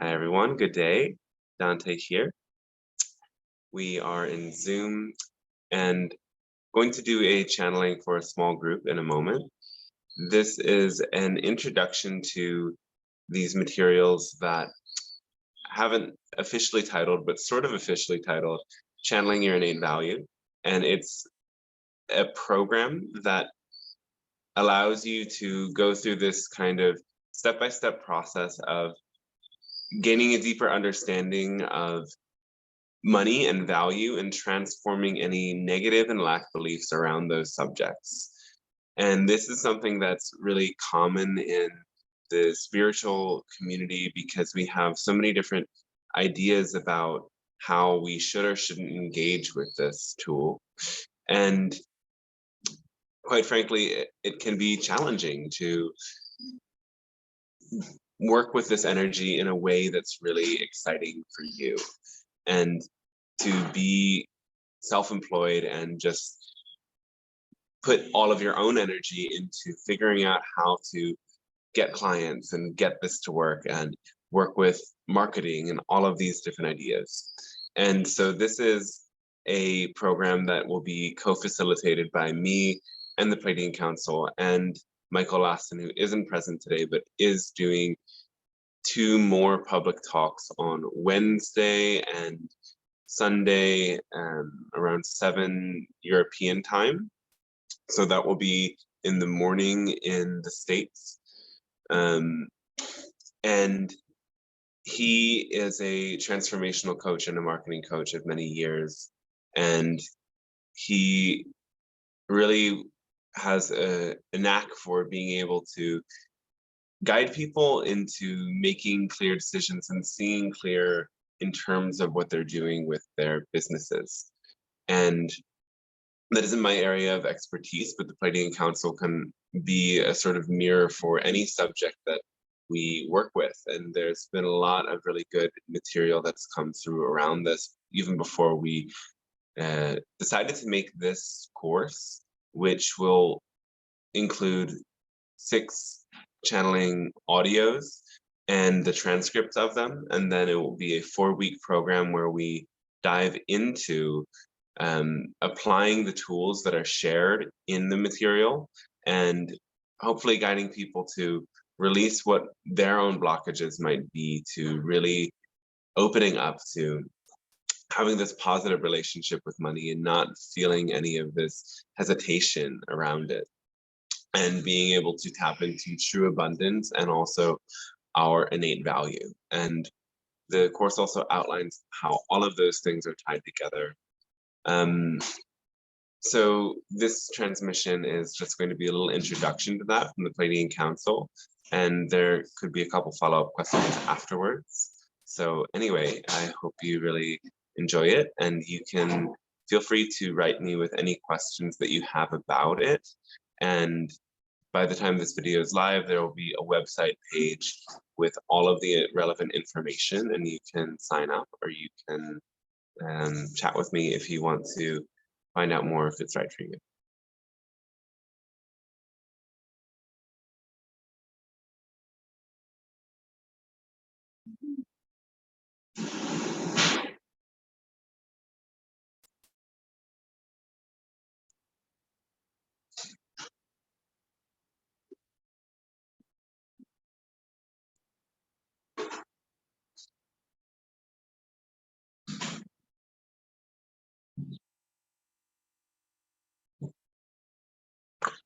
Hi, everyone. Good day. Dante here. We are in Zoom and going to do a channeling for a small group in a moment. This is an introduction to these materials that haven't officially titled, but sort of officially titled, Channeling Your Innate Value. And it's a program that allows you to go through this kind of step-by-step process of gaining a deeper understanding of money and value and transforming any negative and lack beliefs around those subjects. And this is something that's really common in the spiritual community because we have so many different ideas about how we should or shouldn't engage with this tool. And quite frankly, it can be challenging to work with this energy in a way that's really exciting for you. And to be self-employed and just put all of your own energy into figuring out how to get clients and get this to work and work with marketing and all of these different ideas. And so this is a program that will be co-facilitated by me and the Pleiadian Council and Michael Laston, who isn't present today, but is doing 2 more public talks on Wednesday and Sunday around 7 European time. So that will be in the morning in the States. And he is a transformational coach and a marketing coach of many years. And he really has a knack for being able to guide people into making clear decisions and seeing clear in terms of what they're doing with their businesses. And that isn't my area of expertise, but the Pleiadian Council can be a sort of mirror for any subject that we work with. And there's been a lot of really good material that's come through around this, even before we decided to make this course, which will include 6 channeling audios and the transcripts of them. And then it will be a 4-week program where we dive into applying the tools that are shared in the material and hopefully guiding people to release what their own blockages might be to really opening up to having this positive relationship with money and not feeling any of this hesitation around it, and being able to tap into true abundance and also our innate value. And the course also outlines how all of those things are tied together. So this transmission is just going to be a little introduction to that from the Pleiadian Council, and there could be a couple follow-up questions afterwards. So anyway, I hope you really enjoy it, and you can feel free to write me with any questions that you have about it. And by the time this video is live, there will be a website page with all of the relevant information, and you can sign up or you can chat with me if you want to find out more if it's right for you.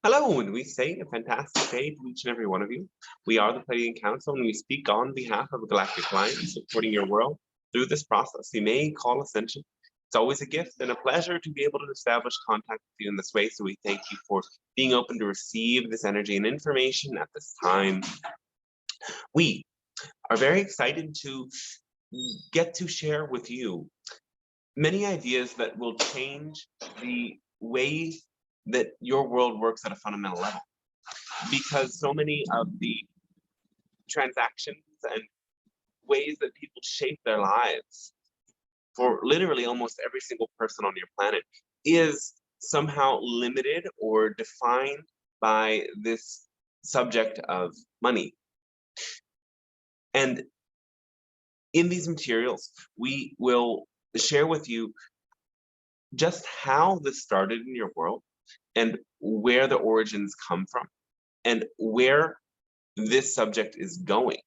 Hello, and we say a fantastic day to each and every one of you. We are the Pleiadian Council, and we speak on behalf of the Galactic Alliance, supporting your world through this process you may call ascension. It's always a gift and a pleasure to be able to establish contact with you in this way, so we thank you for being open to receive this energy and information at this time. We are very excited to get to share with you many ideas that will change the way that your world works at a fundamental level. Because so many of the transactions and ways that people shape their lives for literally almost every single person on your planet is somehow limited or defined by this subject of money. And In these materials, we will share with you just how this started in your world and where the origins come from and where this subject is going,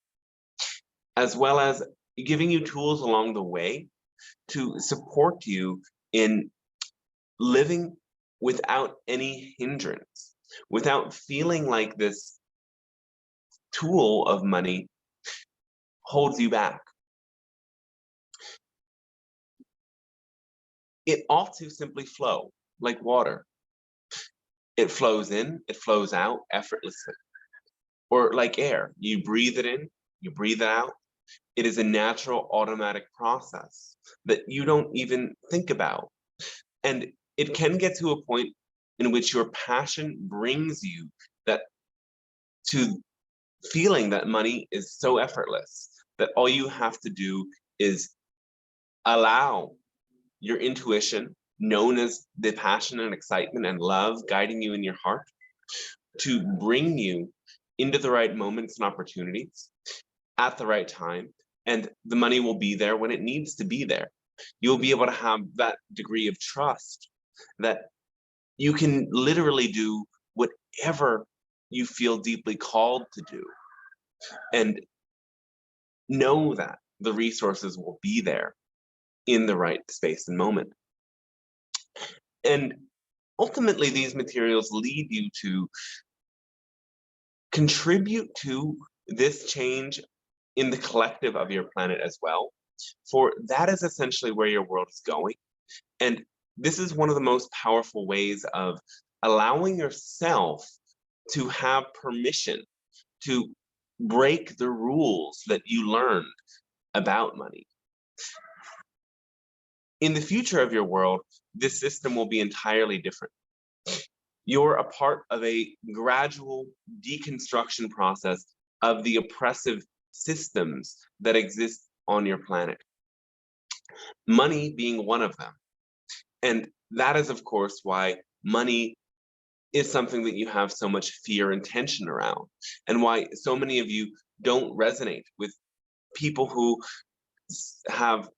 as well as giving you tools along the way to support you in living without any hindrance, without feeling like this tool of money holds you back. It ought to simply flow like water. It flows in, it flows out effortlessly. Or like air, you breathe it in, you breathe it out. It is a natural automatic process that you don't even think about. And it can get to a point in which your passion brings you that to feeling that money is so effortless that all you have to do is allow your intuition, known as the passion and excitement and love guiding you in your heart, to bring you into the right moments and opportunities at the right time. And the money will be there when it needs to be there. You'll be able to have that degree of trust that you can literally do whatever you feel deeply called to do, and know that the resources will be there in the right space and moment. And ultimately, these materials lead you to contribute to this change in the collective of your planet as well, for that is essentially where your world is going. And this is one of the most powerful ways of allowing yourself to have permission to break the rules that you learned about money. In the future of your world, this system will be entirely different. You're a part of a gradual deconstruction process of the oppressive systems that exist on your planet, money being one of them. And that is, of course, why money is something that you have so much fear and tension around, and why so many of you don't resonate with people who have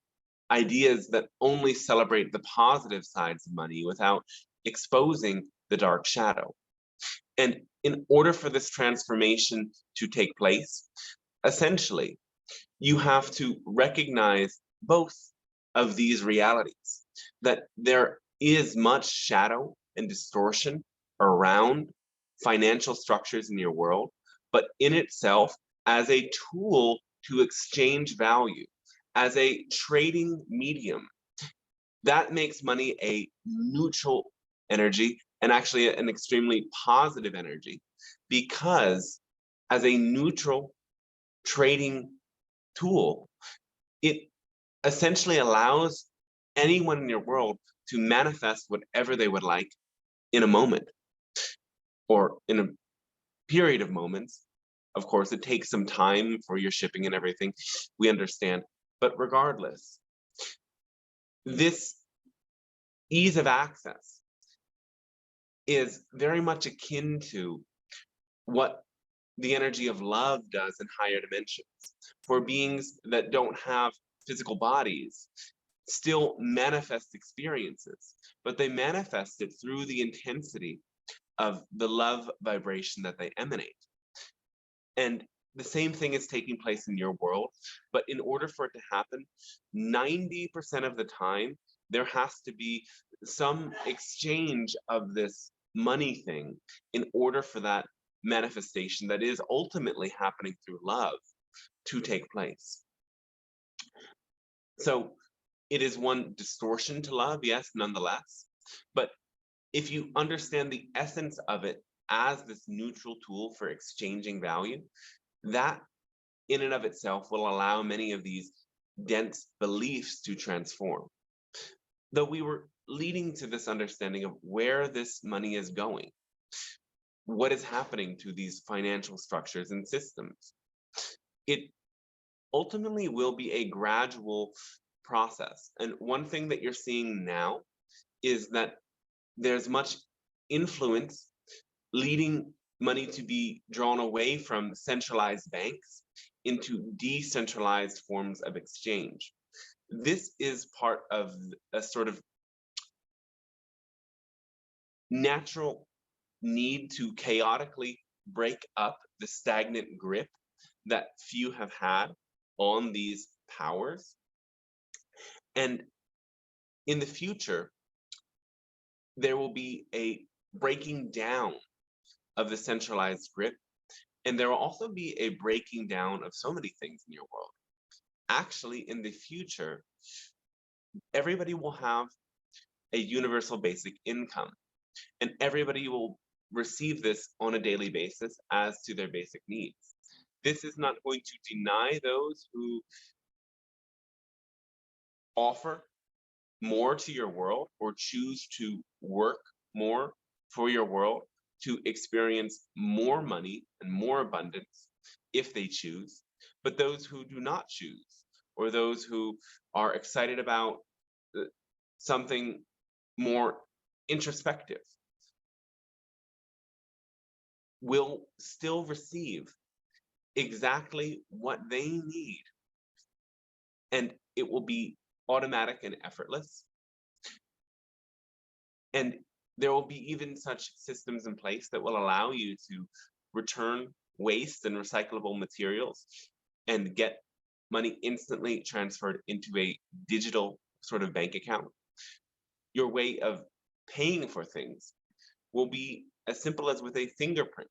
ideas that only celebrate the positive sides of money without exposing the dark shadow. And in order for this transformation to take place, essentially, you have to recognize both of these realities, that there is much shadow and distortion around financial structures in your world, but in itself, as a tool to exchange value, as a trading medium, that makes money a neutral energy, and actually an extremely positive energy, because as a neutral trading tool, it essentially allows anyone in your world to manifest whatever they would like in a moment or in a period of moments. Of course, it takes some time for your shipping and everything, we understand. But regardless, this ease of access is very much akin to what the energy of love does in higher dimensions. For beings that don't have physical bodies, still manifest experiences, but they manifest it through the intensity of the love vibration that they emanate. And the same thing is taking place in your world, but in order for it to happen, 90% of the time, there has to be some exchange of this money thing in order for that manifestation that is ultimately happening through love to take place. So it is one distortion to love, yes, nonetheless. But if you understand the essence of it as this neutral tool for exchanging value, that in and of itself will allow many of these dense beliefs to transform. Though we were leading to this understanding of where this money is going, what is happening to these financial structures and systems, it ultimately will be a gradual process. And one thing that you're seeing now is that there's much influence leading money to be drawn away from centralized banks into decentralized forms of exchange. This is part of a sort of natural need to chaotically break up the stagnant grip that few have had on these powers. And in the future, there will be a breaking down of the centralized grip, and there will also be a breaking down of so many things in your world. Actually, in the future, everybody will have a universal basic income, and everybody will receive this on a daily basis as to their basic needs. This is not going to deny those who offer more to your world or choose to work more for your world to experience more money and more abundance if they choose. But those who do not choose, or those who are excited about something more introspective, will still receive exactly what they need. And it will be automatic and effortless. And there will be even such systems in place that will allow you to return waste and recyclable materials and get money instantly transferred into a digital sort of bank account. Your way of paying for things will be as simple as with a fingerprint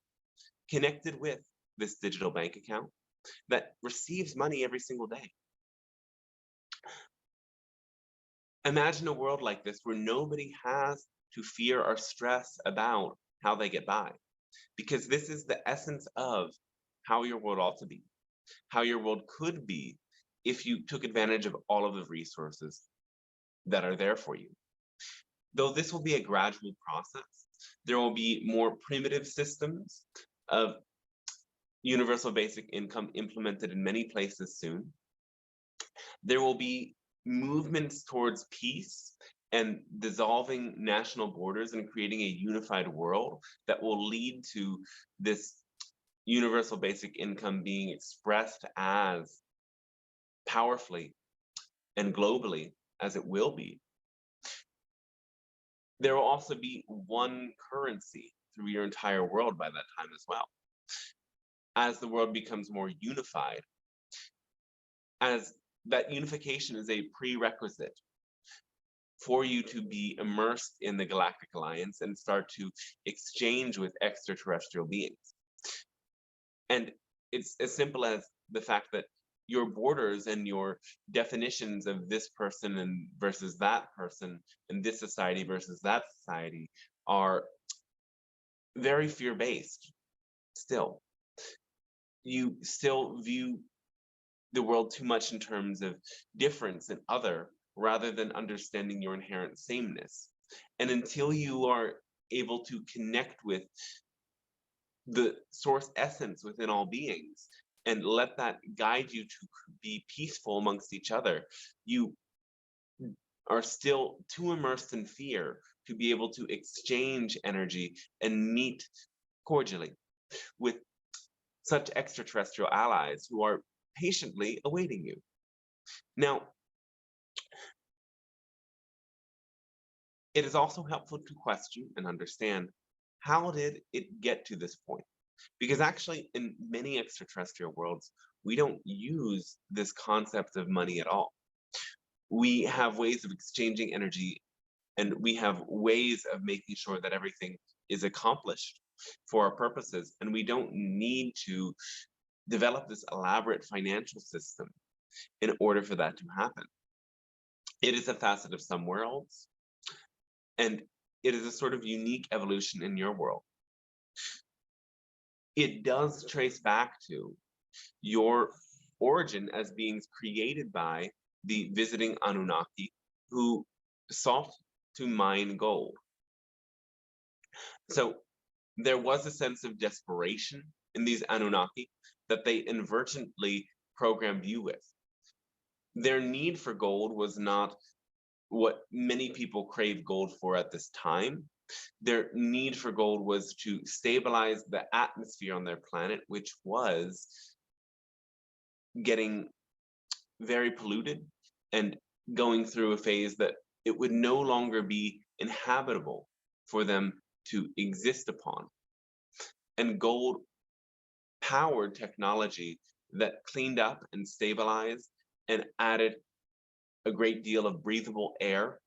connected with this digital bank account that receives money every single day. Imagine a world like this where nobody has to fear or stress about how they get by, because this is the essence of how your world ought to be, how your world could be if you took advantage of all of the resources that are there for you. Though this will be a gradual process, there will be more primitive systems of universal basic income implemented in many places soon. There will be movements towards peace and dissolving national borders and creating a unified world that will lead to this universal basic income being expressed as powerfully and globally as it will be. There will also be one currency through your entire world by that time as well. As the world becomes more unified, as that unification is a prerequisite for you to be immersed in the Galactic Alliance and start to exchange with extraterrestrial beings. And it's as simple as the fact that your borders and your definitions of this person and versus that person and this society versus that society are very fear-based still. You still view the world too much in terms of difference and other rather than understanding your inherent sameness. And until you are able to connect with the source essence within all beings and let that guide you to be peaceful amongst each other, you are still too immersed in fear to be able to exchange energy and meet cordially with such extraterrestrial allies who are patiently awaiting you. Now, it is also helpful to question and understand, how did it get to this point? Because actually, in many extraterrestrial worlds, we don't use this concept of money at all. We have ways of exchanging energy, and we have ways of making sure that everything is accomplished for our purposes, and we don't need to develop this elaborate financial system in order for that to happen. It is a facet of some worlds, and it is a sort of unique evolution in your world. It does trace back to your origin as beings created by the visiting Anunnaki who sought to mine gold. So there was a sense of desperation in these Anunnaki that they inadvertently programmed you with. Their need for gold was not what many people crave gold for at this time. Their need for gold was to stabilize the atmosphere on their planet, which was getting very polluted and going through a phase that it would no longer be inhabitable for them to exist upon. And gold powered technology that cleaned up and stabilized and added a great deal of breathable air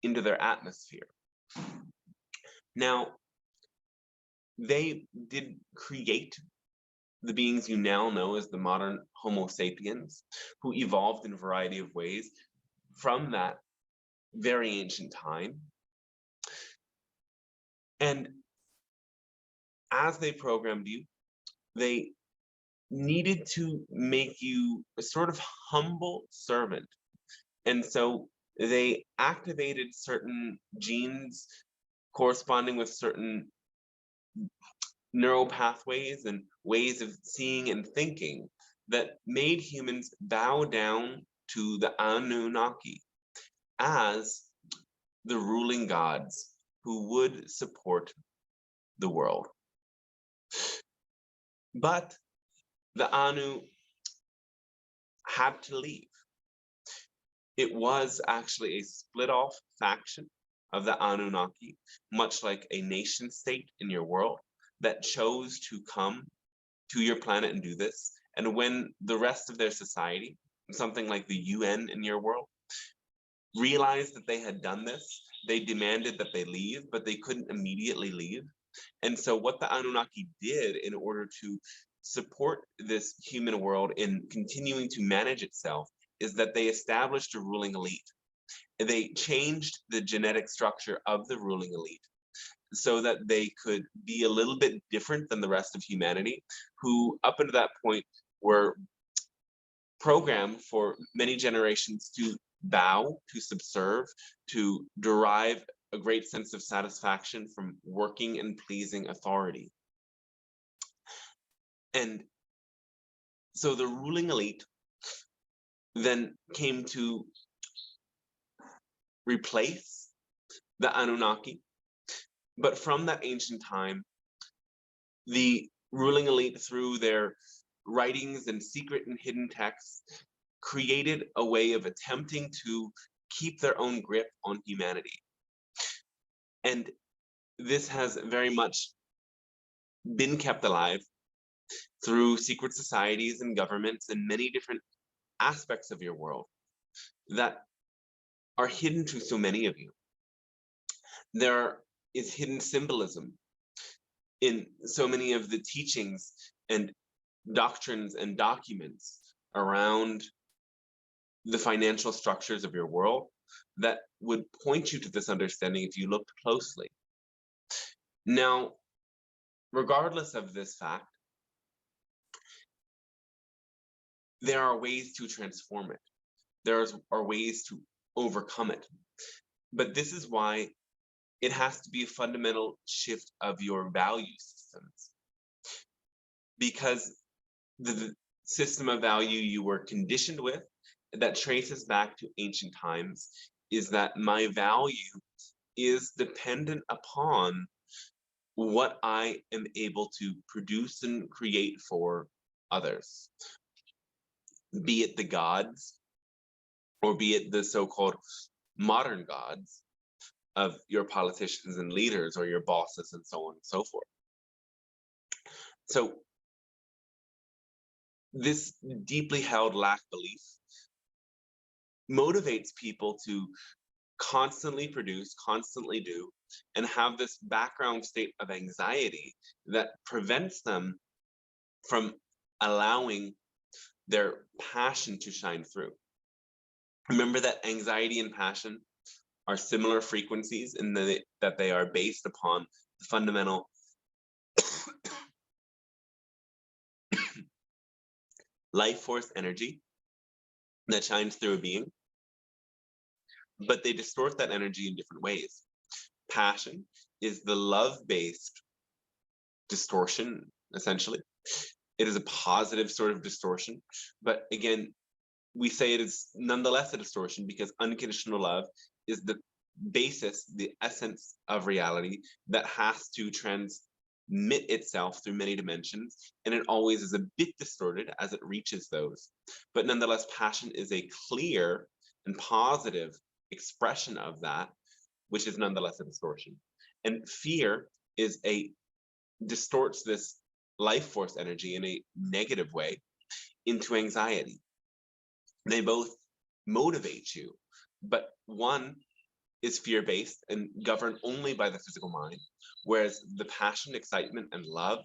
into their atmosphere. Now, they did create the beings you now know as the modern Homo sapiens, who evolved in a variety of ways from that very ancient time. And as they programmed you, they needed to make you a sort of humble servant. And so they activated certain genes corresponding with certain neural pathways and ways of seeing and thinking that made humans bow down to the Anunnaki as the ruling gods who would support the world. But the Anu had to leave. It was actually a split off faction of the Anunnaki, much like a nation state in your world that chose to come to your planet and do this. And when the rest of their society, something like the UN in your world, realized that they had done this, they demanded that they leave, but they couldn't immediately leave. And so what the Anunnaki did in order to support this human world in continuing to manage itself is that they established a ruling elite. They changed the genetic structure of the ruling elite so that they could be a little bit different than the rest of humanity, who up until that point were programmed for many generations to bow, to subserve, to derive a great sense of satisfaction from working and pleasing authority. And so the ruling elite then came to replace the Anunnaki. But from that ancient time, the ruling elite, through their writings and secret and hidden texts, created a way of attempting to keep their own grip on humanity. And this has very much been kept alive through secret societies and governments and many different aspects of your world that are hidden to so many of you. There is hidden symbolism in so many of the teachings and doctrines and documents around the financial structures of your world that would point you to this understanding if you looked closely. Now, regardless of this fact, there are ways to transform it. There are ways to overcome it. But this is why it has to be a fundamental shift of your value systems. Because the system of value you were conditioned with that traces back to ancient times is that my value is dependent upon what I am able to produce and create for others, be it the gods or be it the so-called modern gods of your politicians and leaders or your bosses and so on and so forth. So this deeply held lack belief motivates people to constantly produce, constantly do, and have this background state of anxiety that prevents them from allowing their passion to shine through. Remember that anxiety and passion are similar frequencies in that they are based upon the fundamental life force energy that shines through a being, but they distort that energy in different ways. Passion is the love-based distortion, essentially. It is a positive sort of distortion, but again, we say it is nonetheless a distortion because unconditional love is the basis, the essence of reality that has to transmit itself through many dimensions, and it always is a bit distorted as it reaches those. But nonetheless, passion is a clear and positive expression of that, which is nonetheless a distortion. And fear is a distorts this life force energy in a negative way into anxiety. They both motivate you, but one is fear-based and governed only by the physical mind, whereas the passion, excitement, and love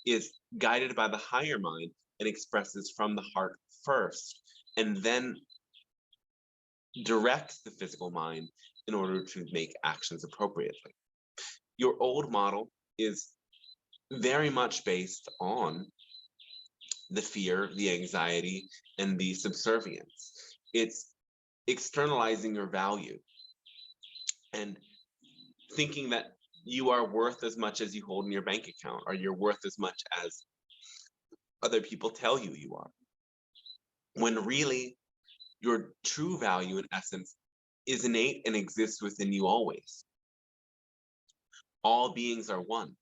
is guided by the higher mind and expresses from the heart first, and then directs the physical mind in order to make actions appropriately. Your old model is very much based on the fear, the anxiety, and the subservience. It's externalizing your value and thinking that you are worth as much as you hold in your bank account, or you're worth as much as other people tell you you are. When really, your true value in essence is innate and exists within you always. All beings are one.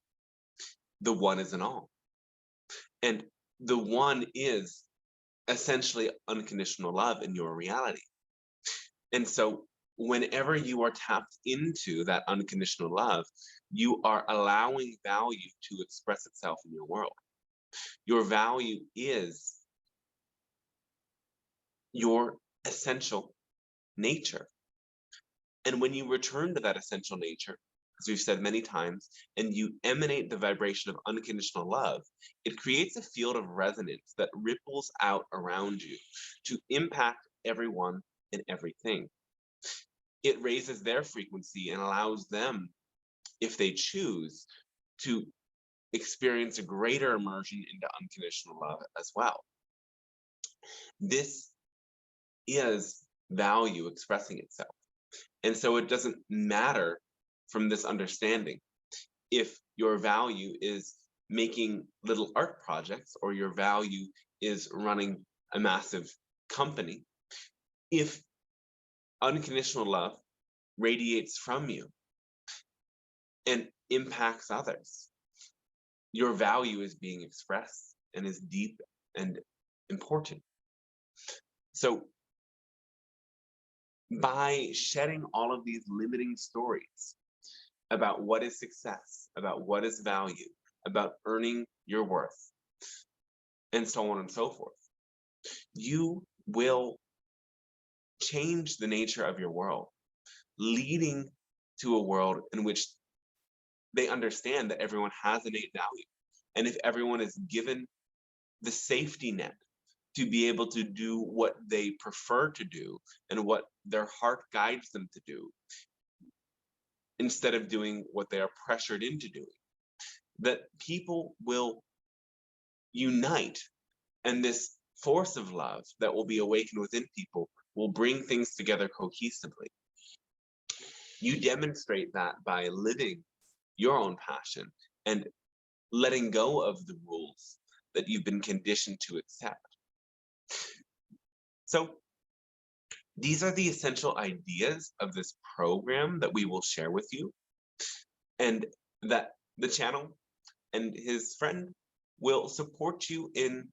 The one is in all. And the one is essentially unconditional love in your reality. And so whenever you are tapped into that unconditional love, you are allowing value to express itself in your world. Your value is your essential nature. And when you return to that essential nature, as we've said many times, and you emanate the vibration of unconditional love, it creates a field of resonance that ripples out around you to impact everyone and everything. It raises their frequency and allows them, if they choose, to experience a greater immersion into unconditional love as well. This is value expressing itself. And so it doesn't matter from this understanding if your value is making little art projects or your value is running a massive company. If unconditional love radiates from you and impacts others, your value is being expressed and is deep and important. So by shedding all of these limiting stories about what is success, about what is value, about earning your worth, and so on and so forth, you will change the nature of your world, leading to a world in which they understand that everyone has innate value. And if everyone is given the safety net to be able to do what they prefer to do and what their heart guides them to do, instead of doing what they are pressured into doing, that people will unite, and this force of love that will be awakened within people will bring things together cohesively. You demonstrate that by living your own passion and letting go of the rules that you've been conditioned to accept. So these are the essential ideas of this program that we will share with you, and that the channel and his friend will support you in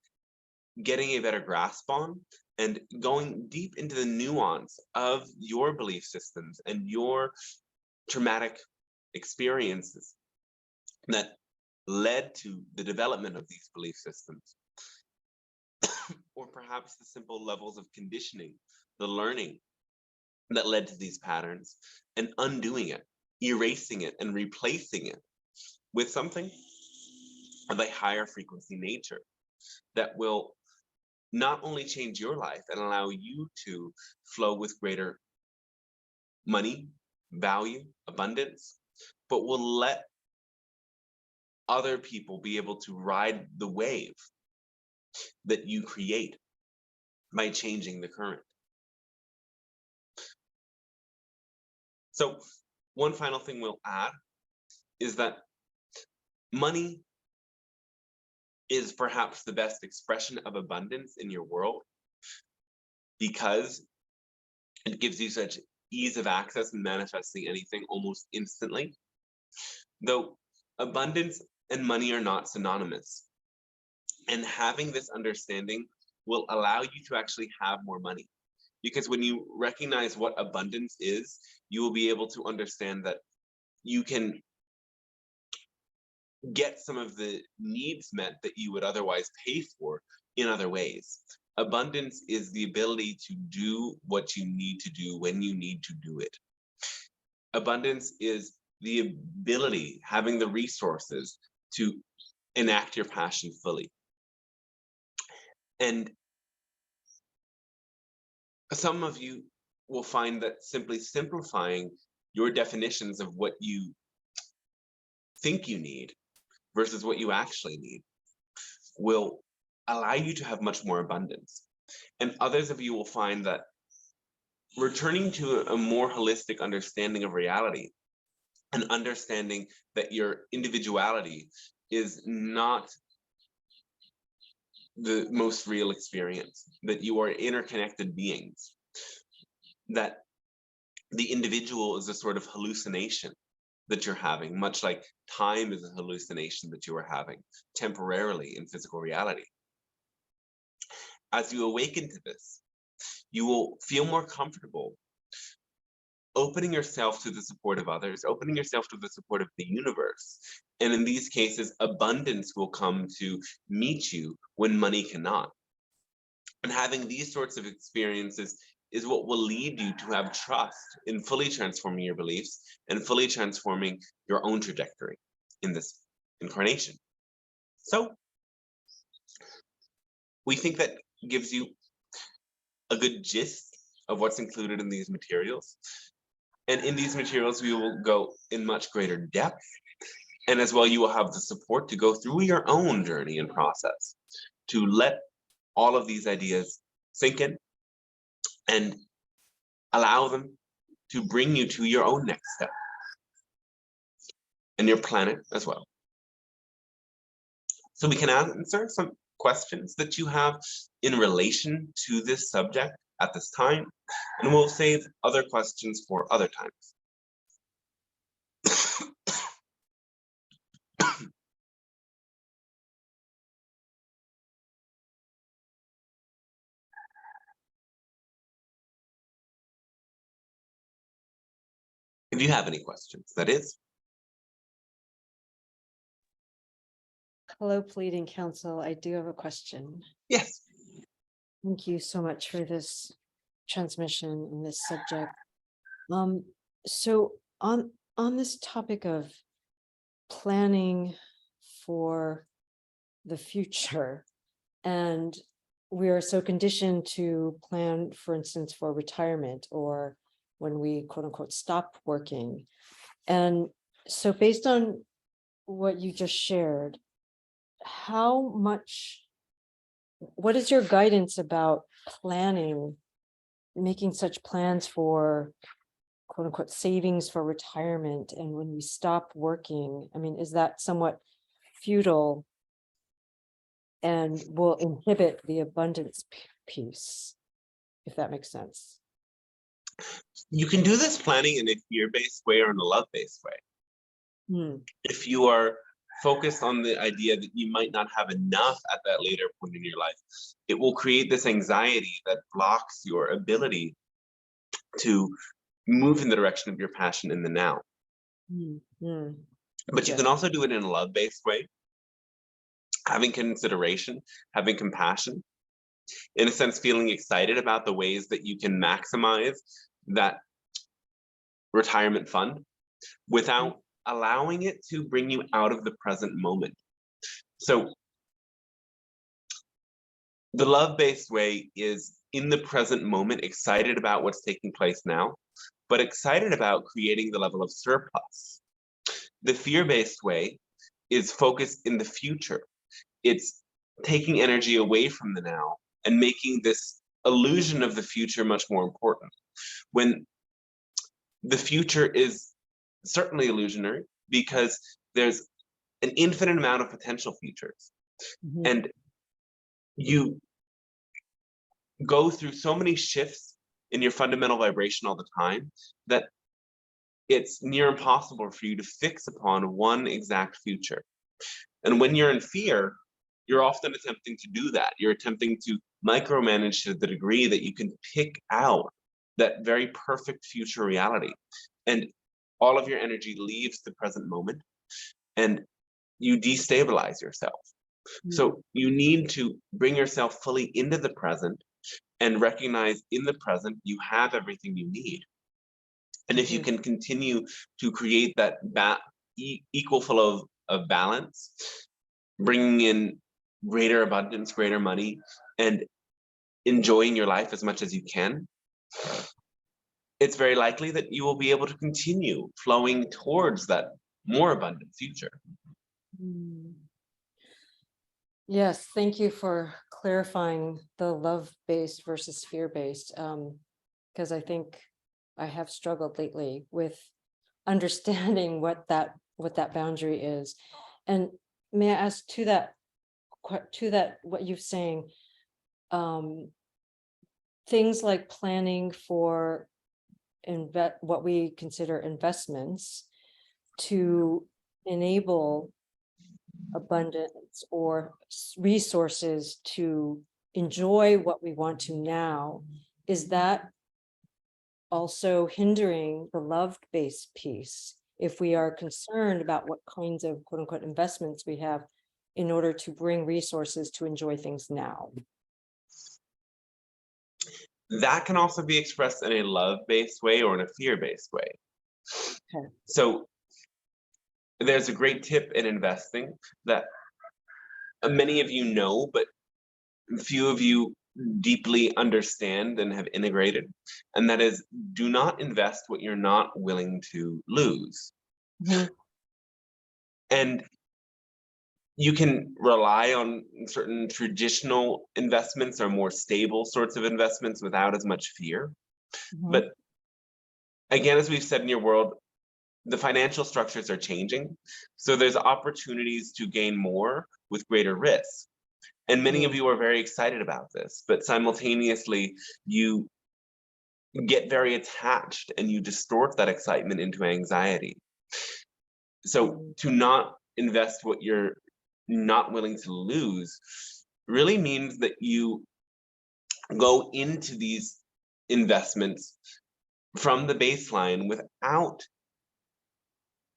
getting a better grasp on and going deep into the nuance of your belief systems and your traumatic experiences that led to the development of these belief systems, or perhaps the simple levels of conditioning, the learning that led to these patterns, and undoing it, erasing it, and replacing it with something of a higher frequency nature that will not only change your life and allow you to flow with greater money, value, abundance, but will let other people be able to ride the wave that you create by changing the current. So one final thing we'll add is that money is perhaps the best expression of abundance in your world because it gives you such ease of access and manifesting anything almost instantly. Though abundance and money are not synonymous. And having this understanding will allow you to actually have more money. Because when you recognize what abundance is, you will be able to understand that you can get some of the needs met that you would otherwise pay for in other ways. Abundance is the ability to do what you need to do when you need to do it. Abundance is the ability, having the resources to enact your passion fully. And some of you will find that simply simplifying your definitions of what you think you need versus what you actually need will allow you to have much more abundance. And others of you will find that returning to a more holistic understanding of reality and understanding that your individuality is not the most real experience, that you are interconnected beings, that the individual is a sort of hallucination that you're having, much like time is a hallucination that you are having temporarily in physical reality. As you awaken to this, you will feel more comfortable opening yourself to the support of others, opening yourself to the support of the universe. And in these cases, abundance will come to meet you when money cannot. And having these sorts of experiences is what will lead you to have trust in fully transforming your beliefs and fully transforming your own trajectory in this incarnation. So we think that gives you a good gist of what's included in these materials. And in these materials, we will go in much greater depth. And as well, you will have the support to go through your own journey and process, to let all of these ideas sink in and allow them to bring you to your own next step and your planet as well. So we can answer some questions that you have in relation to this subject at this time, and we'll save other questions for other times. If you have any questions, that is. Hello, pleading counsel. I do have a question. Yes. Thank you so much for this transmission and this subject. So on this topic of planning for the future, and we are so conditioned to plan, for instance, for retirement or when we quote unquote stop working. And so based on what you just shared, what is your guidance about planning, making such plans for quote unquote savings for retirement and when we stop working? I mean, is that somewhat futile and will inhibit the abundance piece, if that makes sense? You can do this planning in a fear-based way or in a love-based way. If you are focused on the idea that you might not have enough at that later point in your life, it will create this anxiety that blocks your ability to move in the direction of your passion in the now. But you can also do it in a love-based way, having consideration, having compassion, in a sense, feeling excited about the ways that you can maximize that retirement fund without allowing it to bring you out of the present moment. So the love-based way is in the present moment, excited about what's taking place now, but excited about creating the level of surplus. The fear-based way is focused in the future. It's taking energy away from the now and making this illusion of the future much more important. When the future is certainly illusionary because there's an infinite amount of potential futures. And you go through so many shifts in your fundamental vibration all the time that it's near impossible for you to fix upon one exact future. And when you're in fear, you're often attempting to do that. You're attempting to micromanage to the degree that you can pick out that very perfect future reality. And all of your energy leaves the present moment and you destabilize yourself. So you need to bring yourself fully into the present and recognize in the present you have everything you need. And if you can continue to create that equal flow of balance, bringing in greater abundance, greater money, and enjoying your life as much as you can, it's very likely that you will be able to continue flowing towards that more abundant future. Yes, thank you for clarifying the love-based versus fear-based, because I think I have struggled lately with understanding what that boundary is. And may I ask to that what you're saying, things like planning for what we consider investments to enable abundance or resources to enjoy what we want to now, is that also hindering the love-based piece if we are concerned about what kinds of quote unquote investments we have in order to bring resources to enjoy things now? That can also be expressed in a love-based way or in a fear-based way. Okay. So there's a great tip in investing that many of you know, but few of you deeply understand and have integrated, and that is, do not invest what you're not willing to lose. And you can rely on certain traditional investments or more stable sorts of investments without as much fear. But again, as we've said, in your world, the financial structures are changing. So there's opportunities to gain more with greater risk. And many of you are very excited about this, but simultaneously you get very attached and you distort that excitement into anxiety. So to not invest what you're not willing to lose really means that you go into these investments from the baseline without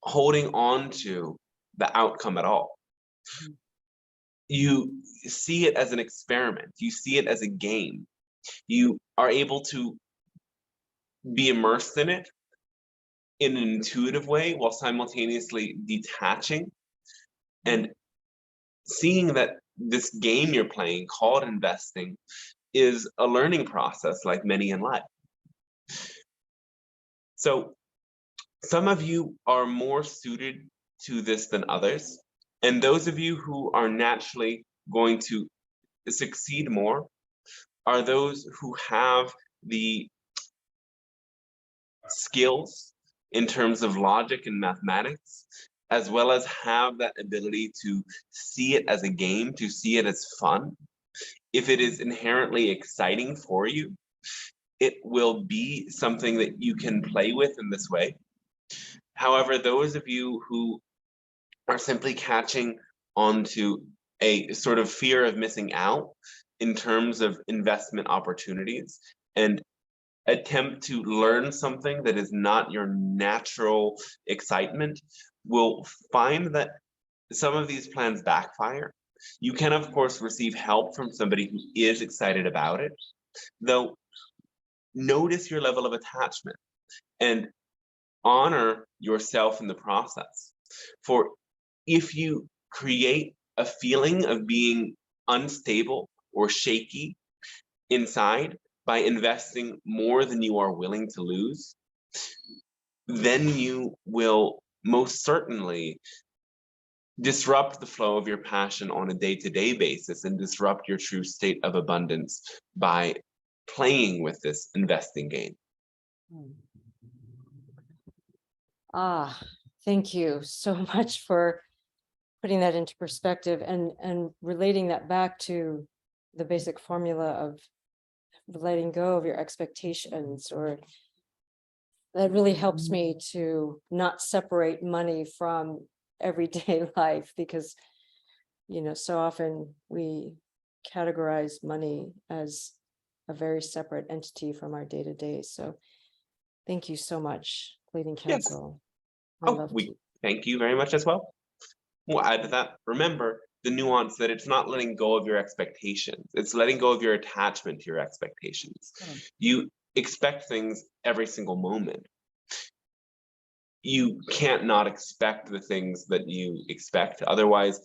holding on to the outcome at all. You see it as an experiment. You see it as a game. You are able to be immersed in it in an intuitive way while simultaneously detaching and seeing that this game you're playing called investing is a learning process like many in life. So some of you are more suited to this than others. And those of you who are naturally going to succeed more are those who have the skills in terms of logic and mathematics, as well as have that ability to see it as a game, to see it as fun. If it is inherently exciting for you, it will be something that you can play with in this way. However, those of you who are simply catching onto a sort of fear of missing out in terms of investment opportunities and attempt to learn something that is not your natural excitement will find that some of these plans backfire. You can, of course, receive help from somebody who is excited about it, though notice your level of attachment and honor yourself in the process. For if you create a feeling of being unstable or shaky inside by investing more than you are willing to lose, then you will most certainly disrupt the flow of your passion on a day-to-day basis and disrupt your true state of abundance by playing with this investing game. Thank you so much for putting that into perspective and relating that back to the basic formula of letting go of your expectations, or that really helps me to not separate money from everyday life, because, so often we categorize money as a very separate entity from our day-to-day. So thank you so much, leading Yes. counsel. I Oh, love we thank you very much as well. We'll add to that. Remember the nuance that it's not letting go of your expectations. It's letting go of your attachment to your expectations. Oh. You expect things every single moment. You can't not expect the things that you expect. Otherwise,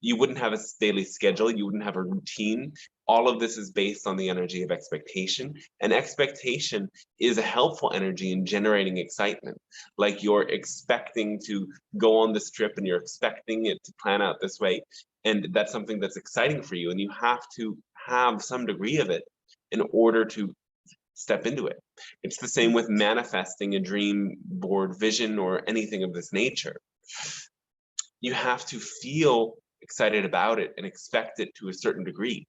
you wouldn't have a daily schedule, you wouldn't have a routine. All of this is based on the energy of expectation. And expectation is a helpful energy in generating excitement. Like you're expecting to go on this trip and you're expecting it to plan out this way. And that's something that's exciting for you. And you have to have some degree of it in order to step into it. It's the same with manifesting a dream board vision or anything of this nature. You have to feel excited about it and expect it to a certain degree.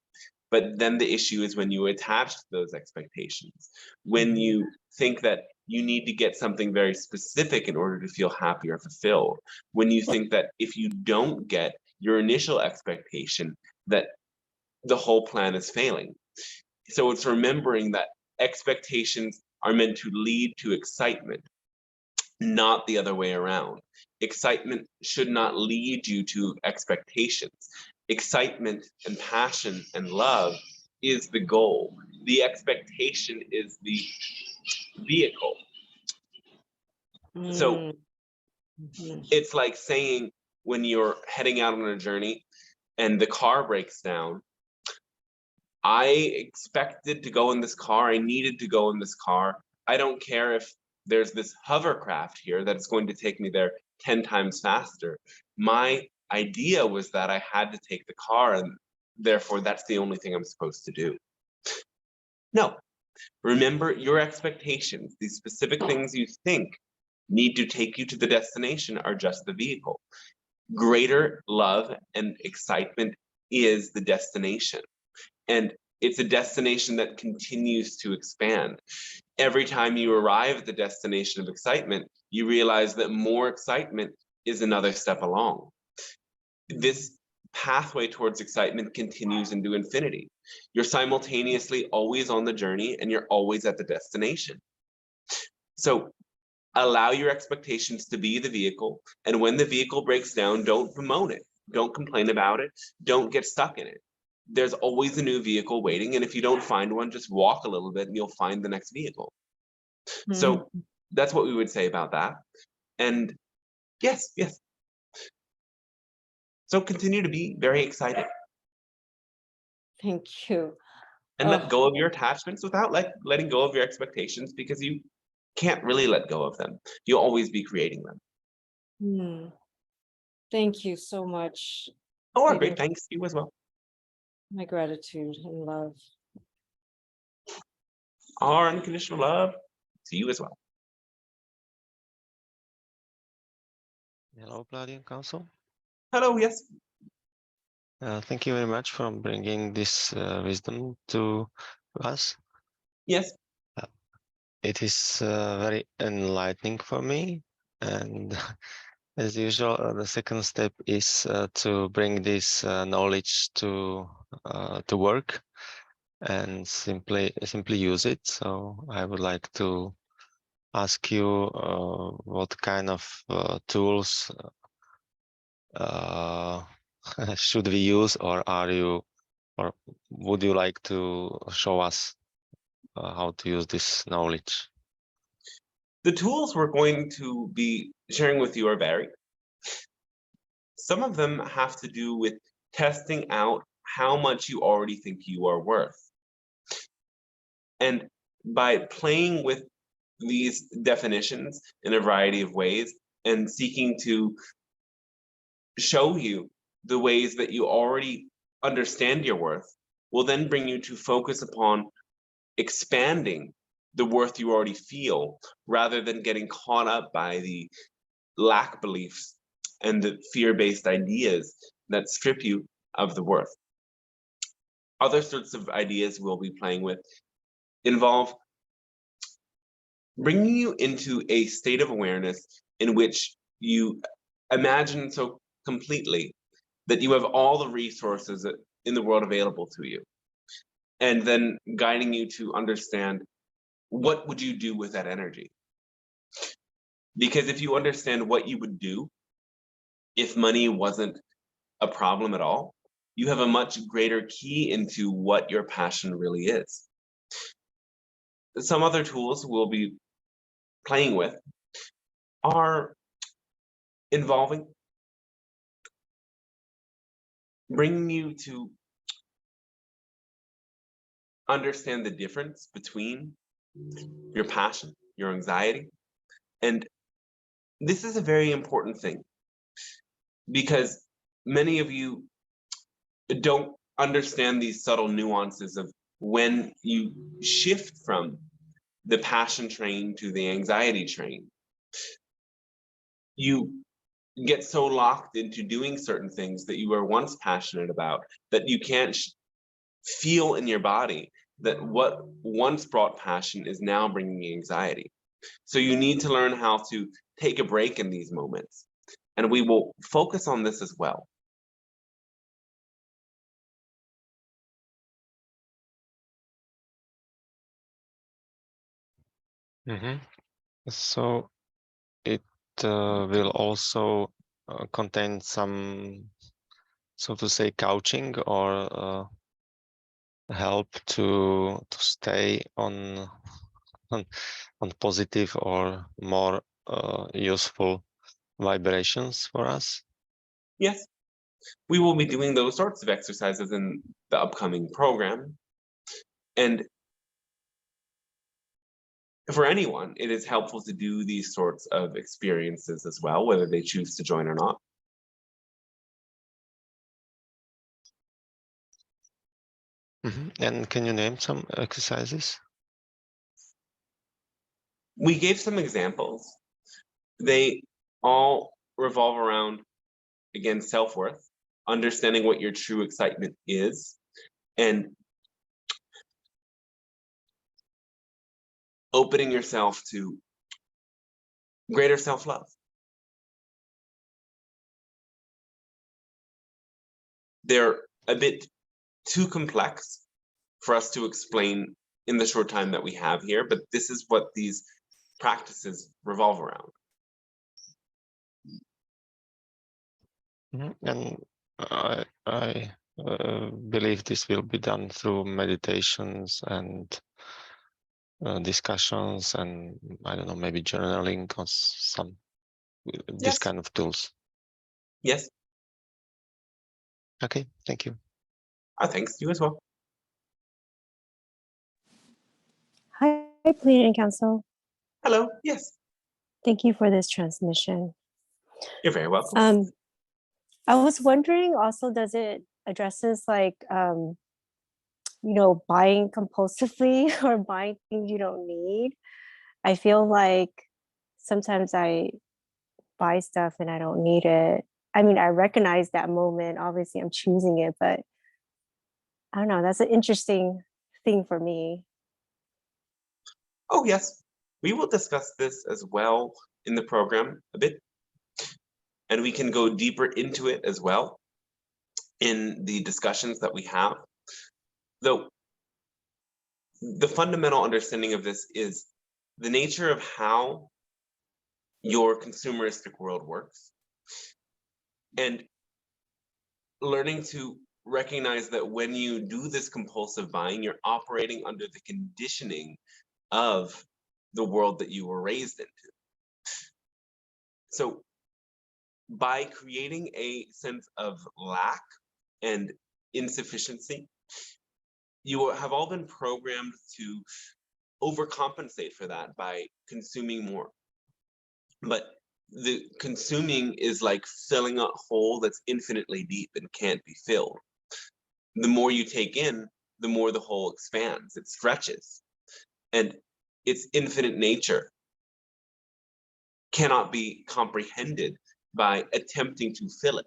But then the issue is when you attach to those expectations, when you think that you need to get something very specific in order to feel happy or fulfilled, when you think that if you don't get your initial expectation, that the whole plan is failing. So it's remembering that expectations are meant to lead to excitement, not the other way around. Excitement should not lead you to expectations. Excitement and passion and love is the goal. The expectation is the vehicle. So Mhm. it's like saying when you're heading out on a journey and the car breaks down, I expected to go in this car. I needed to go in this car. I don't care if there's this hovercraft here that's going to take me there 10 times faster. My idea was that I had to take the car, and therefore that's the only thing I'm supposed to do. No, remember your expectations. These specific things you think need to take you to the destination are just the vehicle. Greater love and excitement is the destination. And it's a destination that continues to expand. Every time you arrive at the destination of excitement, you realize that more excitement is another step along. This pathway towards excitement continues into infinity. You're simultaneously always on the journey and you're always at the destination. So allow your expectations to be the vehicle. And when the vehicle breaks down, don't bemoan it. Don't complain about it. Don't get stuck in it. There's always a new vehicle waiting. And if you don't find one, just walk a little bit and you'll find the next vehicle. So that's what we would say about that. And yes. So continue to be very excited Thank you. and let go of your attachments without letting go of your expectations, because you can't really let go of them. You'll always be creating them. Thank you so much. Oh, great. Thanks to you as well. My gratitude and love. Our unconditional love to you as well. Hello, Palladium Council. Hello, yes. Thank you very much for bringing this wisdom to us. Yes. It is very enlightening for me. And as usual, the second step is to bring this knowledge to work and simply use it. So I would like to ask you what kind of tools should we use, or would you like to show us how to use this knowledge? The tools we're going to be sharing with you are varied. Some of them have to do with testing out how much you already think you are worth. And by playing with these definitions in a variety of ways and seeking to show you the ways that you already understand your worth, will then bring you to focus upon expanding the worth you already feel, rather than getting caught up by the lack beliefs and the fear-based ideas that strip you of the worth. Other sorts of ideas we'll be playing with involve bringing you into a state of awareness in which you imagine so completely that you have all the resources in the world available to you, and then guiding you to understand what would you do with that energy. Because if you understand what you would do if money wasn't a problem at all, you have a much greater key into what your passion really is. Some other tools we'll be playing with are involving bringing you to understand the difference between your passion, your anxiety. And this is a very important thing because many of you don't understand these subtle nuances of when you shift from the passion train to the anxiety train. You get so locked into doing certain things that you were once passionate about that you can't feel in your body that what once brought passion is now bringing anxiety. So you need to learn how to take a break in these moments. And we will focus on this as well. So it will also contain some, so to say, coaching or help to stay on positive or more useful vibrations for us. Yes, we will be doing those sorts of exercises in the upcoming program. And for anyone, it is helpful to do these sorts of experiences as well, whether they choose to join or not. And can you name some exercises? We gave some examples. They all revolve around, again, self-worth, understanding what your true excitement is, and opening yourself to greater self-love. They're a bit too complex for us to explain in the short time that we have here, but this is what these practices revolve around. And I believe this will be done through meditations and discussions and, I don't know, maybe journaling or some this kind of tools. Yes. Okay, thank you. Thanks, you as well. Hi, Planning Council. Hello, yes. Thank you for this transmission. You're very welcome. I was wondering also, does it addresses like, buying compulsively or buying things you don't need? I feel like sometimes I buy stuff and I don't need it. I mean, I recognize that moment. Obviously, I'm choosing it, but I don't know. That's an interesting thing for me. Oh, yes. We will discuss this as well in the program a bit. And we can go deeper into it as well in the discussions that we have. Though the fundamental understanding of this is the nature of how your consumeristic world works, and learning to recognize that when you do this compulsive buying, you're operating under the conditioning of the world that you were raised into. So by creating a sense of lack and insufficiency, you have all been programmed to overcompensate for that by consuming more. But the consuming is like filling a hole that's infinitely deep and can't be filled. The more you take in, the more the hole expands, it stretches. And its infinite nature cannot be comprehended by attempting to fill it.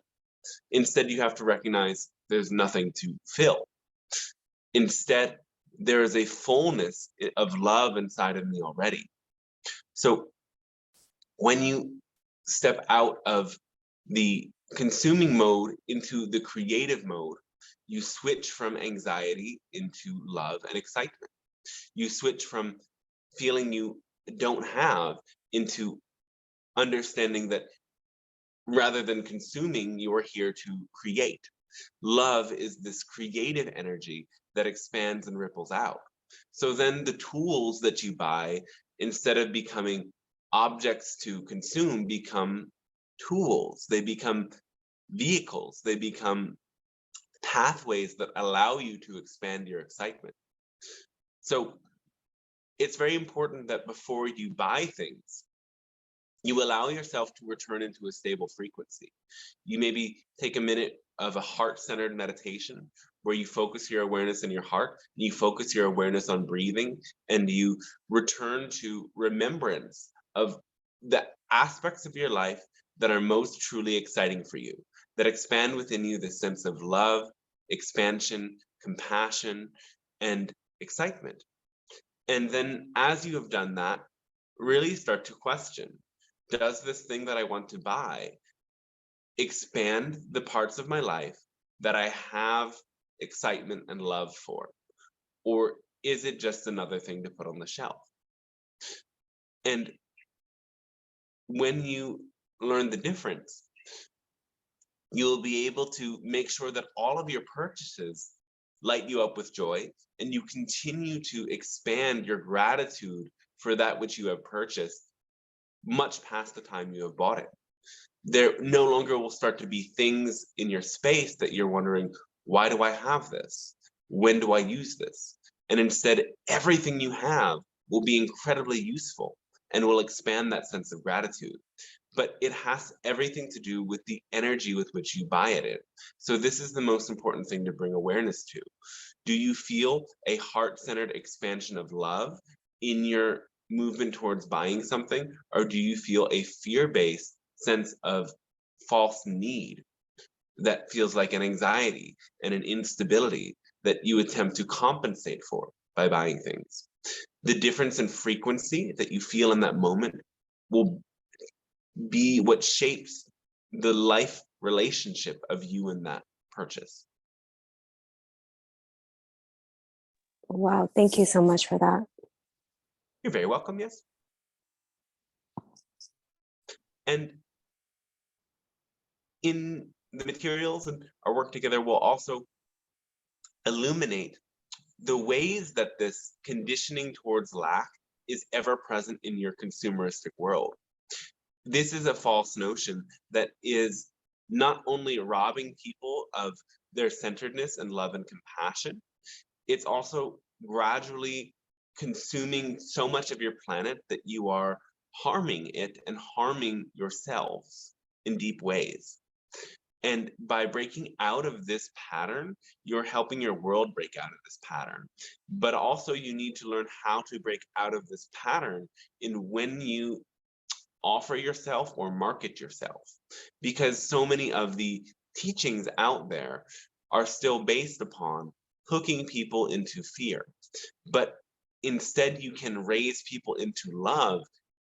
Instead, you have to recognize there's nothing to fill. Instead, there is a fullness of love inside of me already. So when you step out of the consuming mode into the creative mode, you switch from anxiety into love and excitement. You switch from feeling you don't have into understanding that rather than consuming, you are here to create. Love is this creative energy that expands and ripples out. So then the tools that you buy, instead of becoming objects to consume, become tools. They become vehicles. They become pathways that allow you to expand your excitement. So it's very important that before you buy things, you allow yourself to return into a stable frequency. You maybe take a minute of a heart-centered meditation where you focus your awareness in your heart, and you focus your awareness on breathing, and you return to remembrance of the aspects of your life that are most truly exciting for you, that expand within you the sense of love, expansion, compassion, and excitement. And then as you have done that, really start to question, does this thing that I want to buy expand the parts of my life that I have excitement and love for? Or is it just another thing to put on the shelf? And when you learn the difference, you'll be able to make sure that all of your purchases light you up with joy, and you continue to expand your gratitude for that which you have purchased much past the time you have bought it. There no longer will start to be things in your space that you're wondering, why do I have this? When do I use this? And instead, everything you have will be incredibly useful and will expand that sense of gratitude. But it has everything to do with the energy with which you buy it in. So this is the most important thing to bring awareness to. Do you feel a heart-centered expansion of love in your movement towards buying something, or do you feel a fear-based sense of false need that feels like an anxiety and an instability that you attempt to compensate for by buying things? The difference in frequency that you feel in that moment will be what shapes the life relationship of you and that purchase. Wow, thank you so much for that. You're very welcome, yes. And in the materials and our work together, we'll also illuminate the ways that this conditioning towards lack is ever present in your consumeristic world. This is a false notion that is not only robbing people of their centeredness and love and compassion, it's also gradually consuming so much of your planet that you are harming it and harming yourselves in deep ways. And by breaking out of this pattern, you're helping your world break out of this pattern. But also you need to learn how to break out of this pattern in when you offer yourself or market yourself. Because so many of the teachings out there are still based upon hooking people into fear. But instead you can raise people into love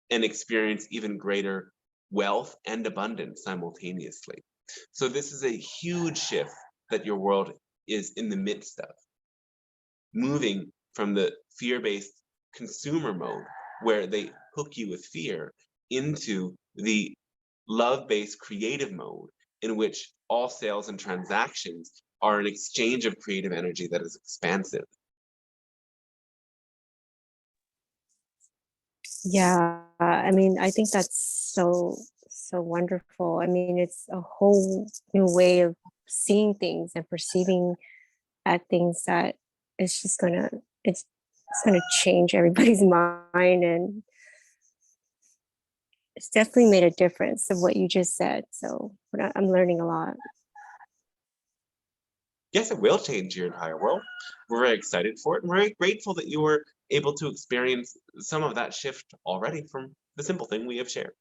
and experience even greater wealth and abundance simultaneously. So this is a huge shift that your world is in the midst of. Moving from the fear-based consumer mode, where they hook you with fear, into the love-based creative mode, in which all sales and transactions are an exchange of creative energy that is expansive. Yeah, I mean, I think that's so wonderful. I mean, it's a whole new way of seeing things and perceiving at things that it's just gonna it's gonna change everybody's mind, and it's definitely made a difference of what you just said. So I'm learning a lot. Yes, it will change your entire world. We're very excited for it, and we're very grateful that you were able to experience some of that shift already from the simple thing we have shared.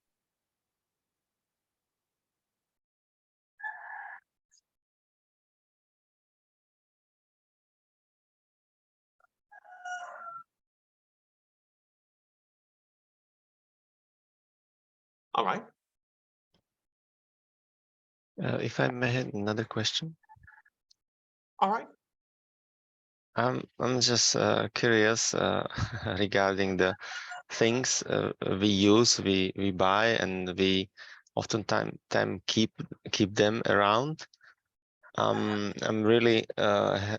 All right. If I may have another question. All right. I'm just curious regarding the things we use, we buy, and we oftentimes keep them around. I'm really when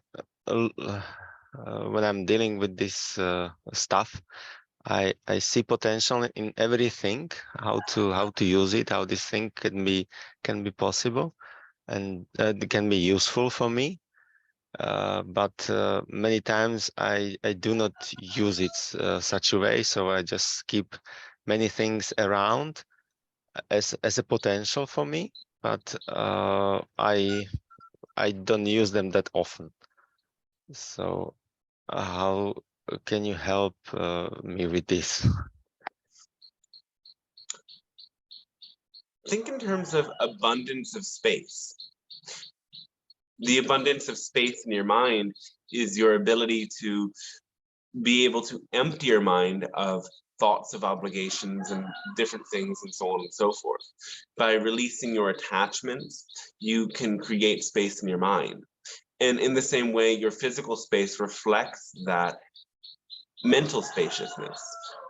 I'm dealing with this stuff, I see potential in everything. How to use it, how this thing can be possible, and it can be useful for me. But many times I do not use it such a way, so I just keep many things around as a potential for me, but I don't use them that often. So how can you help me with this? Think in terms of abundance of space. The abundance of space in your mind is your ability to be able to empty your mind of thoughts of obligations and different things and so on and so forth. By releasing your attachments, you can create space in your mind. And in the same way, your physical space reflects that mental spaciousness.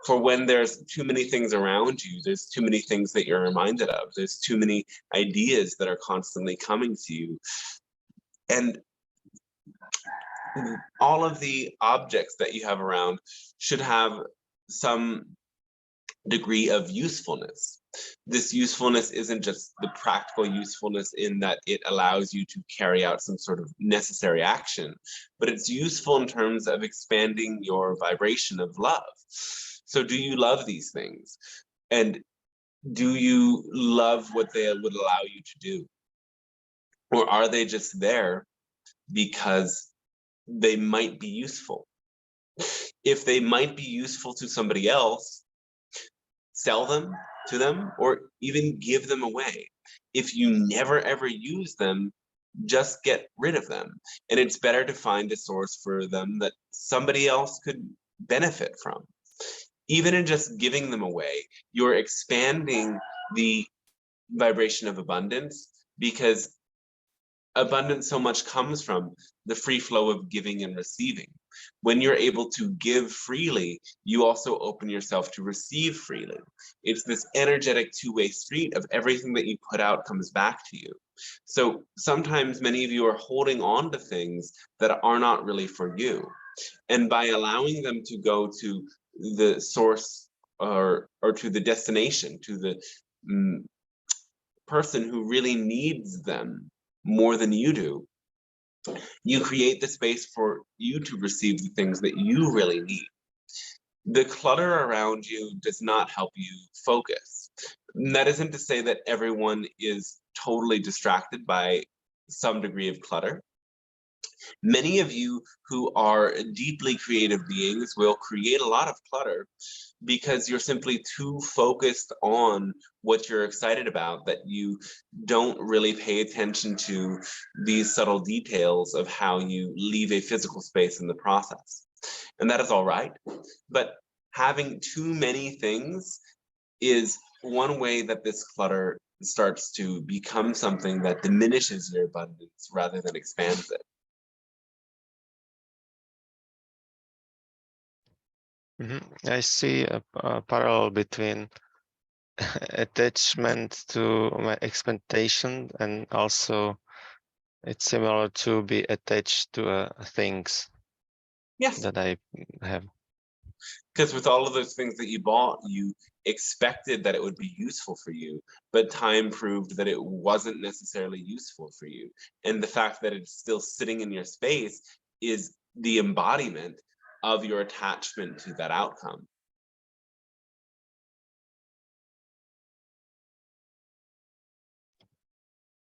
For when there's too many things around you, there's too many things that you're reminded of, there's too many ideas that are constantly coming to you. And all of the objects that you have around should have some degree of usefulness. This usefulness isn't just the practical usefulness in that it allows you to carry out some sort of necessary action, but it's useful in terms of expanding your vibration of love. So do you love these things? And do you love what they would allow you to do? Or are they just there because they might be useful? If they might be useful to somebody else, sell them to them or even give them away. If you never ever use them, just get rid of them. And it's better to find a source for them that somebody else could benefit from. Even in just giving them away, you're expanding the vibration of abundance, because abundance so much comes from the free flow of giving and receiving. When you're able to give freely, you also open yourself to receive freely. It's this energetic two-way street of everything that you put out comes back to you. So sometimes many of you are holding on to things that are not really for you. And by allowing them to go to the source or to the destination, to the person who really needs them more than you do, you create the space for you to receive the things that you really need. The clutter around you does not help you focus. And that isn't to say that everyone is totally distracted by some degree of clutter. Many of you who are deeply creative beings will create a lot of clutter because you're simply too focused on what you're excited about that you don't really pay attention to these subtle details of how you leave a physical space in the process. And that is all right. But having too many things is one way that this clutter starts to become something that diminishes your abundance rather than expands it. I see a parallel between attachment to my expectation, and also it's similar to be attached to things Yes, that I have. because with all of those things that you bought, you expected that it would be useful for you, but time proved that it wasn't necessarily useful for you. And the fact that it's still sitting in your space is the embodiment of your attachment to that outcome.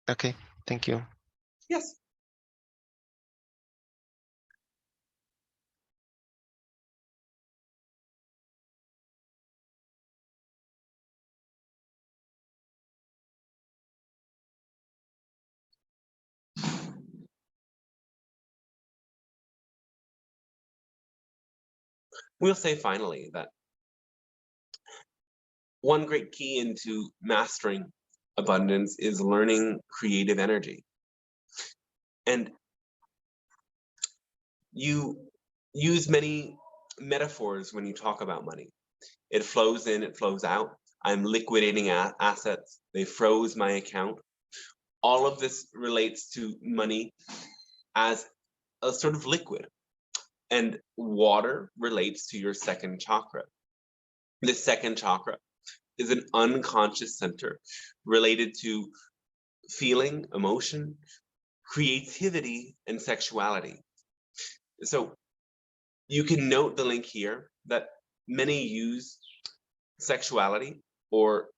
Okay, thank you. Yes. We'll say finally that one great key into mastering abundance is learning creative energy. And you use many metaphors when you talk about money. It flows in, it flows out. I'm liquidating assets. They froze my account. All of this relates to money as a sort of liquid. And water relates to your second chakra. The second chakra is an unconscious center related to feeling, emotion, creativity, and sexuality. So you can note the link here that many use sexuality or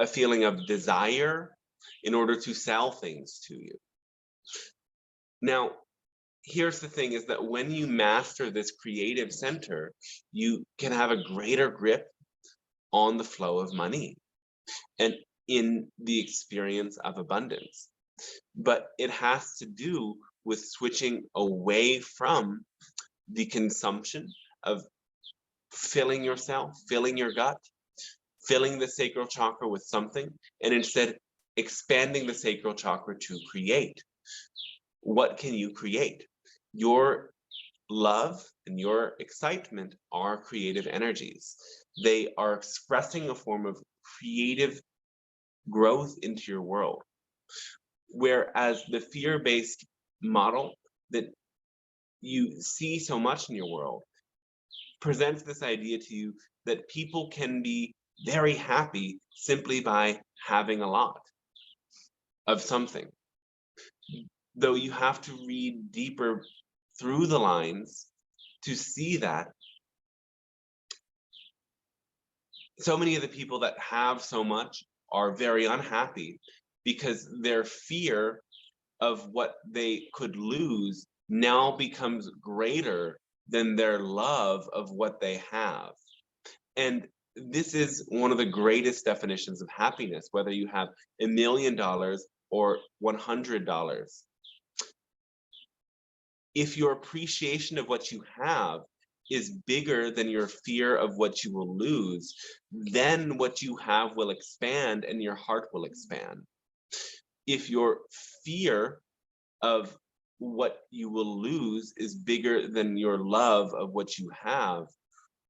a feeling of desire in order to sell things to you. Now, here's the thing is that when you master this creative center, you can have a greater grip on the flow of money and in the experience of abundance. But it has to do with switching away from the consumption of filling yourself, filling your gut, filling the sacral chakra with something, and instead expanding the sacral chakra to create. What can you create? Your love and your excitement are creative energies. They are expressing a form of creative growth into your world. Whereas the fear-based model that you see so much in your world presents this idea to you that people can be very happy simply by having a lot of something. Though you have to read deeper through the lines to see that so many of the people that have so much are very unhappy because their fear of what they could lose now becomes greater than their love of what they have. And this is one of the greatest definitions of happiness, whether you have $1 million or $100. If your appreciation of what you have is bigger than your fear of what you will lose, then what you have will expand and your heart will expand. If your fear of what you will lose is bigger than your love of what you have,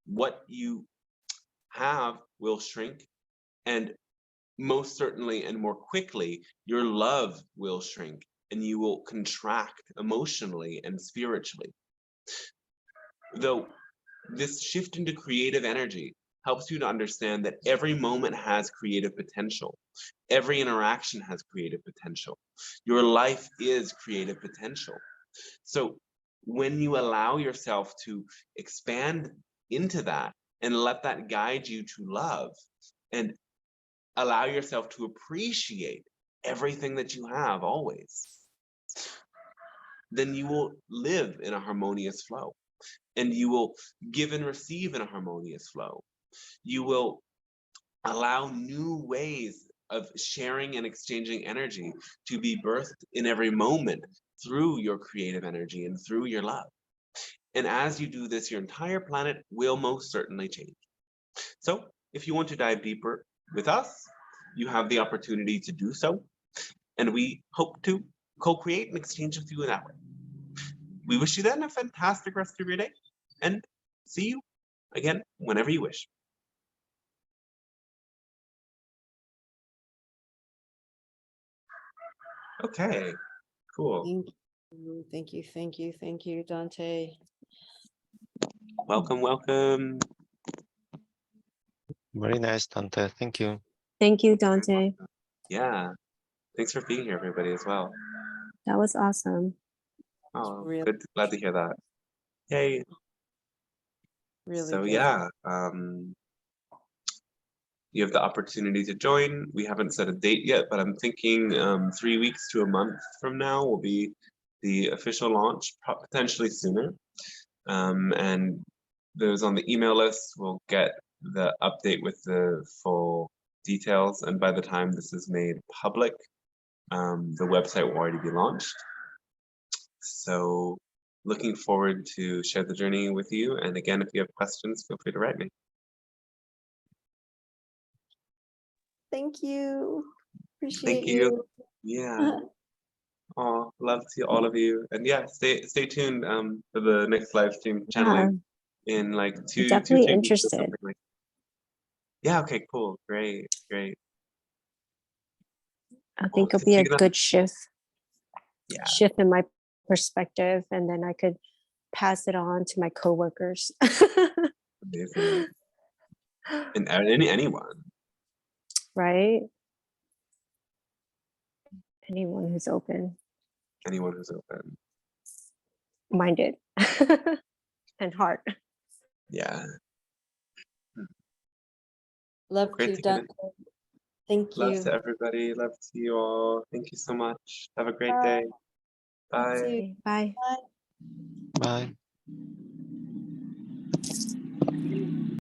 what you have will shrink, and most certainly and more quickly, your love will shrink and you will contract emotionally and spiritually. Though this shift into creative energy helps you to understand that every moment has creative potential. Every interaction has creative potential. Your life is creative potential. So when you allow yourself to expand into that and let that guide you to love and allow yourself to appreciate everything that you have always, then you will live in a harmonious flow and you will give and receive in a harmonious flow. You will allow new ways of sharing and exchanging energy to be birthed in every moment through your creative energy and through your love. And as you do this, your entire planet will most certainly change. So if you want to dive deeper with us, you have the opportunity to do so. And we hope to co-create and exchange with you in that way. We wish you then a fantastic rest of your day and see you again whenever you wish. Okay, cool. Thank you, Dante. Welcome, welcome. Very nice, Dante. Thank you. Thank you, Dante. Yeah, thanks for being here, everybody, as well. That was awesome. Oh, Really good. Glad to hear that. Yay. Really So good. yeah, you have the opportunity to join. We haven't set a date yet, but I'm thinking 3 weeks to a month from now will be the official launch, potentially sooner. And those on the email list will get the update with the full details. And by the time this is made public, the website will already be launched. So looking forward to share the journey with you. And again, if you have questions, feel free to write me. Thank you. Appreciate you. you. Yeah. Oh, love to all of you. And yeah, stay tuned for the next live stream Yeah, channeling in like I'm two, definitely 3 weeks or interested. something like. Yeah, okay, cool. Great. I think Well, it'll be a Katina, good shift yeah, in my perspective, and then I could pass it on to my coworkers. amazing. And anyone. Right? Anyone who's open Anyone who's open. minded and heart. Yeah. Love Great to, to get it. Dante. Thank Love you. to everybody. Love to you all. Thank you so much. Have a great day. You Bye. too. Okay, bye. Bye. Bye.